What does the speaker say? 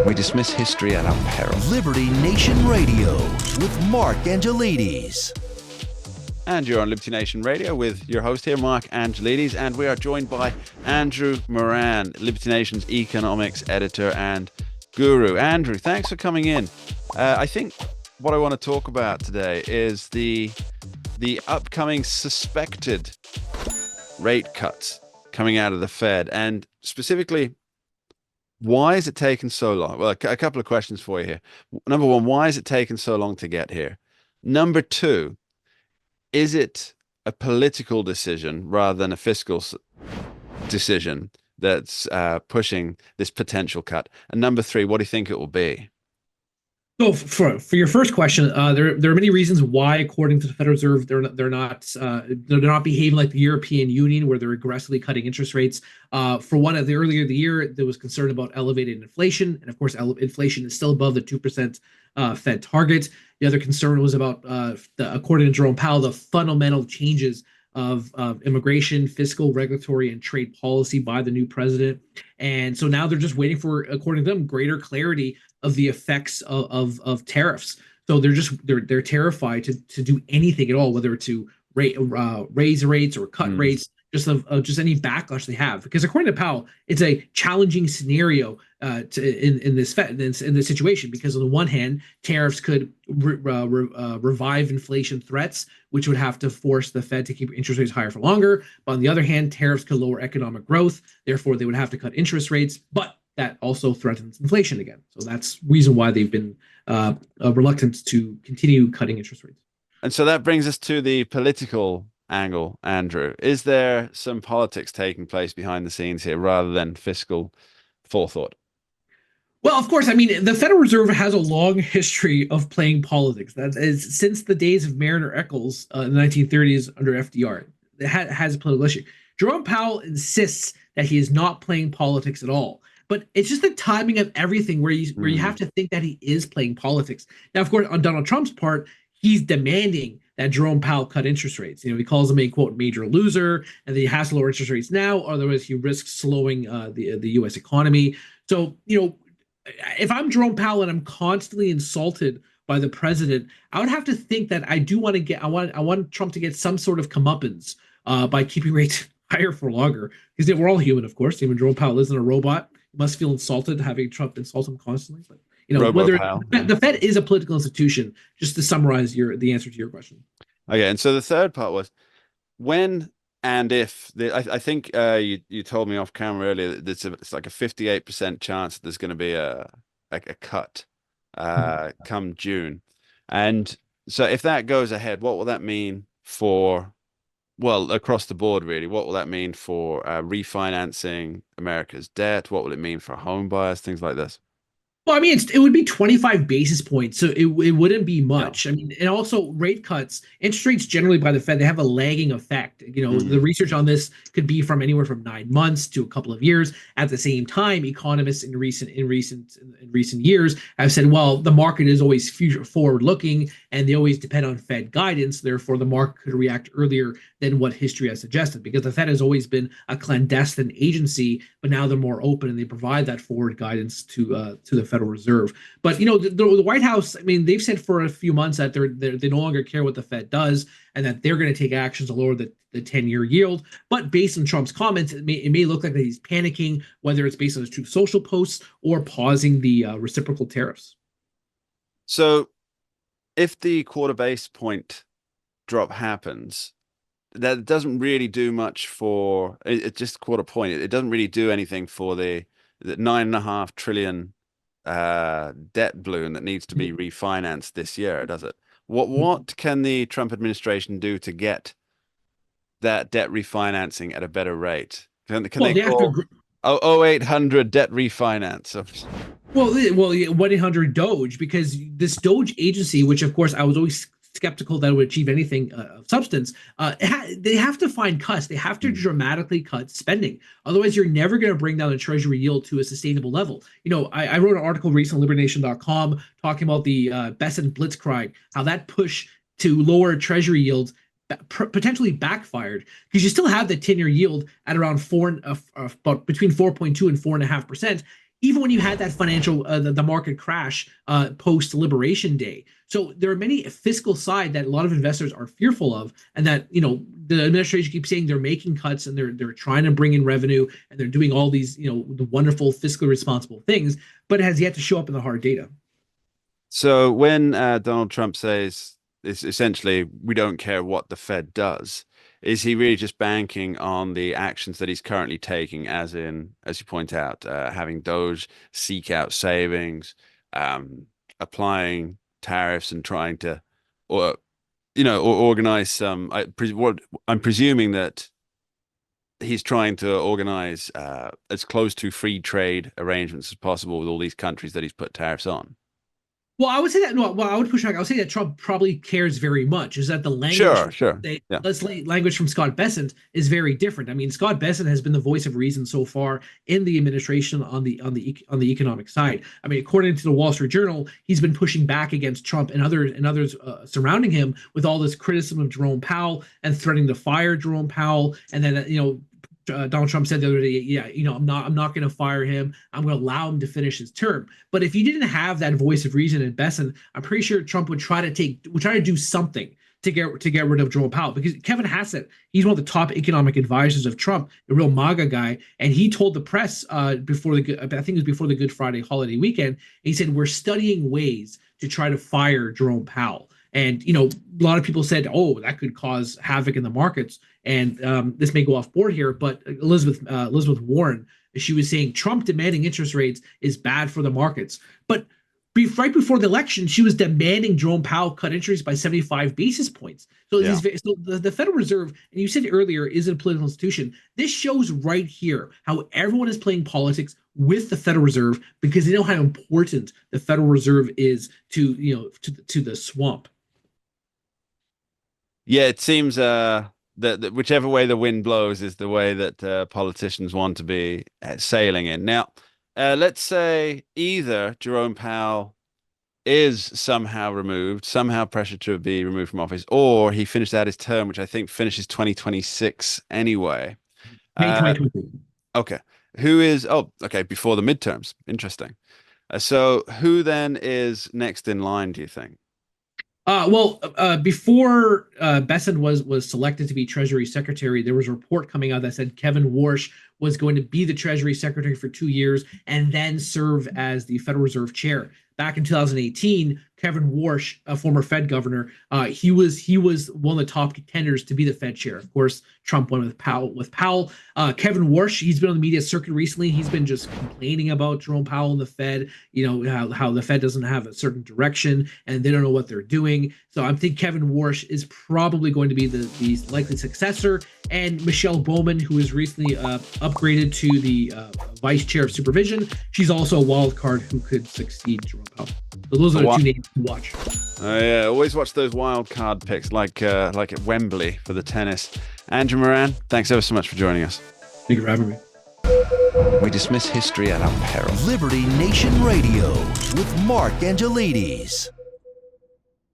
We dismiss history at our peril. Liberty Nation Radio with Mark Angelides. And you're on Liberty Nation Radio with your host here, Mark Angelides, and we are joined by Andrew Moran, Liberty Nation's economics editor and guru. Andrew, thanks for coming in. I think what I want to talk about today is the upcoming suspected rate cuts coming out of the Fed, and specifically, why is it taking so long? Well, a couple of questions for you here. Number one, why is it taking so long to get here? Number two, is it a political decision rather than a fiscal decision that's pushing this potential cut? And number three, what do you think it will be? So for your first question, there are many reasons why, according to the Federal Reserve, they're not behaving like the European Union, where they're aggressively cutting interest rates. For one, earlier in the year, there was concern about elevated inflation, and of course, inflation is still above the 2% Fed target. The other concern was about, according to Jerome Powell, the fundamental changes of immigration, fiscal, regulatory, and trade policy by the new president. And so now they're just waiting for, according to them, greater clarity of the effects of tariffs. So they're terrified to do anything at all, whether to raise rates or cut rates, just any backlash they have. Because according to Powell, it's a challenging scenario in this situation, because on the one hand, tariffs could revive inflation threats, which would have to force the Fed to keep interest rates higher for longer. But on the other hand, tariffs could lower economic growth. Therefore, they would have to cut interest rates. But that also threatens inflation again. So that's the reason why they've been reluctant to continue cutting interest rates. And so that brings us to the political angle, Andrew. Is there some politics taking place behind the scenes here rather than fiscal forethought? Well, of course, I mean, the Federal Reserve has a long history of playing politics. That is since the days of Mariner Eccles in the 1930s under FDR. It has a political issue. Jerome Powell insists that he is not playing politics at all. But it's just the timing of everything where you have to think that he is playing politics. Now, of course, on Donald Trump's part, he's demanding that Jerome Powell cut interest rates. You know, he calls him a, quote, major loser, and that he has to lower interest rates now, otherwise he risks slowing the U.S. economy. So, you know, if I'm Jerome Powell and I'm constantly insulted by the president, I would have to think that I want Trump to get some sort of comeuppance by keeping rates higher for longer, because we're all human, of course. Even Jerome Powell isn't a robot. Must feel insulted having Trump insult him constantly. But you know, the Fed is a political institution. Just to summarize the answer to your question. Okay, and so the third part was when and if I think you told me off camera earlier that it's like a 58% chance that there's going to be a cut come June, and so if that goes ahead, what will that mean for? Well, across the board, really, what will that mean for refinancing America's debt? What will it mean for home buyers, things like this? Well, I mean, it would be 25 basis points, so it wouldn't be much. Yeah. I mean, and also rate cuts, interest rates generally by the Fed, they have a lagging effect. You know, the research on this could be from anywhere from 9 months to a couple of years. At the same time, economists in recent years have said, well, the market is always future forward looking, and they always depend on Fed guidance. Therefore, the market could react earlier than what history has suggested, because the Fed has always been a clandestine agency, but now they're more open and they provide that forward guidance to the Federal Reserve. But you know, the White House, I mean, they've said for a few months that they no longer care what the Fed does, and that they're going to take actions to lower the 10-year yield. But based on Trump's comments, it may look like that he's panicking, whether it's based on his Truth Social posts or pausing the reciprocal tariffs. So, if the quarter base point drop happens, that doesn't really do much for it. Just quarter point. It doesn't really do anything for the $9.5 trillion debt balloon that needs to be refinanced this year, does it? What can the Trump administration do to get that debt refinancing at a better rate? Can they call 0800 debt refinance? Well, 1-800 Doge, because this Doge agency, which of course I was always skeptical that it would achieve anything of substance, they have to find cuts. They have to dramatically cut spending. Otherwise, you're never going to bring down the Treasury yield to a sustainable level. You know, I wrote an article recently on LibertyNation.com talking about the Bessent Blitzkrieg, how that push to lower Treasury yields potentially backfired, because you still have the 10-year yield at around between 4.2 and 4.5%. even when you had that financial the market crash post Liberation Day. So there are many fiscal side that a lot of investors are fearful of, and that the administration keeps saying they're making cuts and they're trying to bring in revenue and they're doing all these the wonderful fiscally responsible things, but it has yet to show up in the hard data. So when Donald Trump says it's essentially we don't care what the Fed does, is he really just banking on the actions that he's currently taking, as in, as you point out, having Doge seek out savings, applying tariffs, and trying to, or organize some? What I'm presuming that he's trying to organize as close to free trade arrangements as possible with all these countries that he's put tariffs on. Well, I would say that. No, well, I would push back. I would say that Trump probably cares very much. Is that the language? Sure, sure. Yeah. Language from Scott Bessent is very different. I mean, Scott Bessent has been the voice of reason so far in the administration on the economic side. I mean, according to the Wall Street Journal, he's been pushing back against Trump and others surrounding him with all this criticism of Jerome Powell and threatening to fire Jerome Powell. And then Donald Trump said the other day, yeah, I'm not going to fire him. I'm going to allow him to finish his term. But if you didn't have that voice of reason in Besson, I'm pretty sure Trump would try to do something to get rid of Jerome Powell, because Kevin Hassett, he's one of the top economic advisors of Trump, a real MAGA guy, and he told the press before the Good Friday holiday weekend, he said, we're studying ways to try to fire Jerome Powell. And a lot of people said, "Oh, that could cause havoc in the markets." And this may go off board here, but Elizabeth Warren, she was saying Trump demanding interest rates is bad for the markets. But right before the election, she was demanding Jerome Powell cut interest rates by 75 basis points. So, the Federal Reserve, and you said earlier, is a political institution. This shows right here how everyone is playing politics with the Federal Reserve because they know how important the Federal Reserve is to the swamp. Yeah, it seems that whichever way the wind blows is the way that politicians want to be sailing in. Now, let's say either Jerome Powell is somehow pressured to be removed from office, or he finished out his term, which I think finishes 2026 anyway. May 2022. Okay. Before the midterms. Interesting. So who then is next in line, do you think? Before Besson was selected to be Treasury Secretary, there was a report coming out that said Kevin Warsh was going to be the Treasury Secretary for 2 years and then serve as the Federal Reserve Chair. Back in 2018, Kevin Warsh, a former Fed governor, he was one of the top contenders to be the Fed chair. Of course, Trump won with Powell. Kevin Warsh, he's been on the media circuit recently. He's been just complaining about Jerome Powell and the Fed. How the Fed doesn't have a certain direction and they don't know what they're doing. So I think Kevin Warsh is probably going to be the likely successor. And Michelle Bowman, who is recently upgraded to the vice chair of supervision, she's also a wild card who could succeed Jerome Powell. So those are the two names to watch. Oh yeah, always watch those wild card picks, like at Wembley for the tennis. Andrew Moran, thanks ever so much for joining us. Thank you for having me. We dismiss history at our peril. Liberty Nation Radio with Mark Angelides.